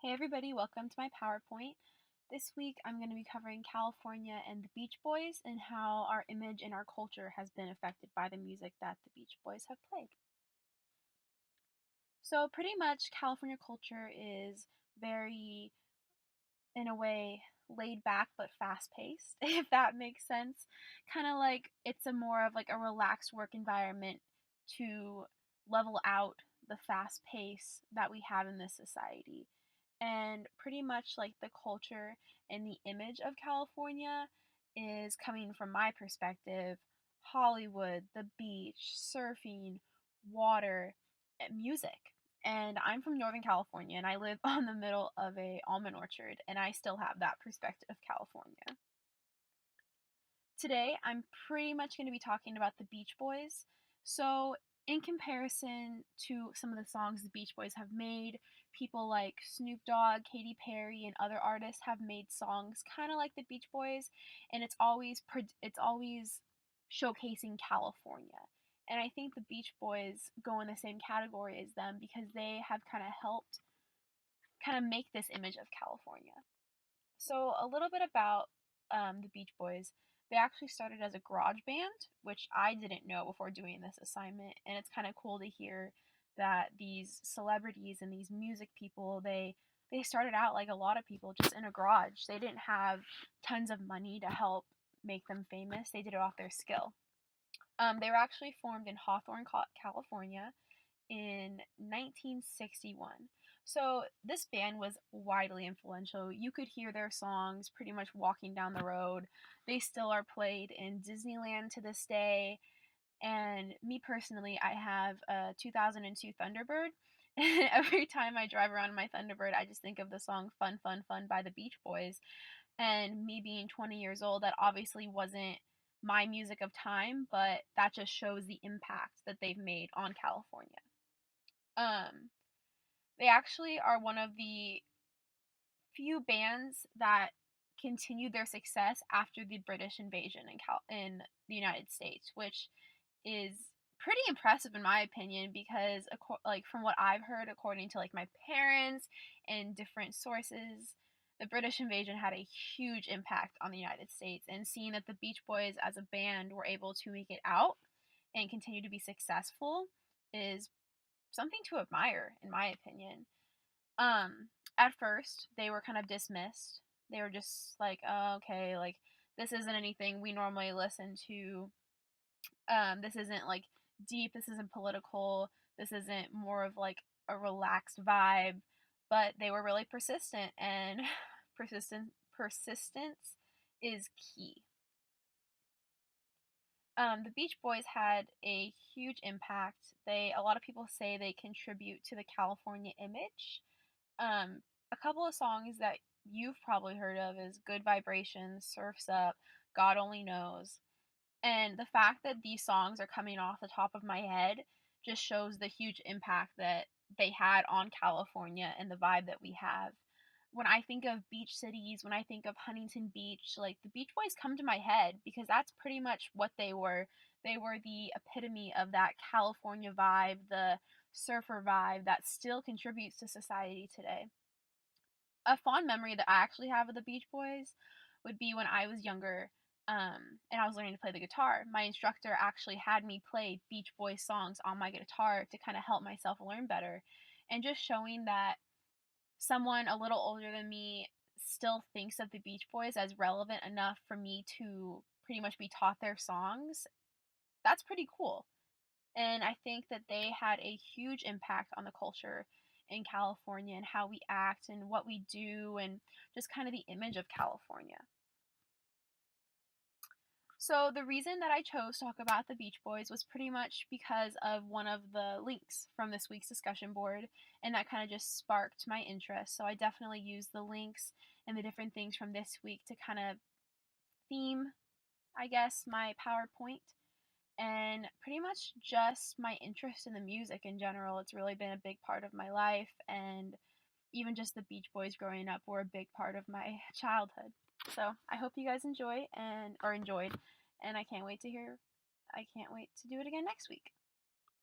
Hey everybody, welcome to my PowerPoint. This week I'm going to be covering California and the Beach Boys and how our image and our culture has been affected by the music that the Beach Boys have played. So pretty much California culture is very, in a way, laid back but fast paced, if that makes sense. Kind of like it's a more of like a relaxed work environment to level out the fast pace that we have in this society. And pretty much like the culture and the image of California is coming from my perspective Hollywood, the beach, surfing, water, music. And I'm from Northern California and I live on the middle of a almond orchard and I still have that perspective of California. Today, I'm pretty much going to be talking about the Beach Boys. So, in comparison to some of the songs the Beach Boys have made, people like Snoop Dogg, Katy Perry, and other artists have made songs kind of like the Beach Boys, and it's always showcasing California. And I think the Beach Boys go in the same category as them because they have kind of helped kind of make this image of California. So, a little bit about the Beach Boys. They actually started as a garage band, which I didn't know before doing this assignment, and it's kind of cool to hear that these celebrities and these music people they started out like a lot of people just in a garage. They didn't have tons of money to help make them famous. They did it off their skill. They were actually formed in Hawthorne, California, in 1961. So this band was widely influential. You could hear their songs pretty much walking down the road. They still are played in Disneyland to this day. And me personally, I have a 2002 Thunderbird. Every time I drive around in my Thunderbird, I just think of the song Fun, Fun, Fun by the Beach Boys. And me being 20 years old, that obviously wasn't my music of time, but that just shows the impact that they've made on California. Um, they actually are one of the few bands that continued their success after the British invasion in the United States, which is pretty impressive in my opinion because like from what I've heard according to like my parents and different sources, the British invasion had a huge impact on the United States, and seeing that the Beach Boys as a band were able to make it out and continue to be successful is something to admire in my opinion. At first, they were kind of dismissed. They were just like, oh, okay, like this isn't anything we normally listen to. This isn't like deep. This isn't political. This isn't more of like a relaxed vibe. But they were really persistent, and persistence is key. The Beach Boys had a huge impact. A lot of people say they contribute to the California image. A couple of songs that you've probably heard of is Good Vibrations, Surf's Up, God Only Knows. And the fact that these songs are coming off the top of my head just shows the huge impact that they had on California and the vibe that we have. When I think of beach cities, when I think of Huntington Beach, like the Beach Boys come to my head because that's pretty much what they were. They were the epitome of that California vibe, the surfer vibe that still contributes to society today. A fond memory that I actually have of the Beach Boys would be when I was younger, and I was learning to play the guitar. My instructor actually had me play Beach Boys songs on my guitar to kind of help myself learn better, and just showing that someone a little older than me still thinks of the Beach Boys as relevant enough for me to pretty much be taught their songs. That's pretty cool. And I think that they had a huge impact on the culture in California and how we act and what we do and just kind of the image of California. So, the reason that I chose to talk about the Beach Boys was pretty much because of one of the links from this week's discussion board, and that kind of just sparked my interest. So, I definitely used the links and the different things from this week to kind of theme, I guess, my PowerPoint, and pretty much just my interest in the music in general. It's really been a big part of my life, and even just the Beach Boys growing up were a big part of my childhood. So I hope you guys enjoyed, and I can't wait to do it again next week.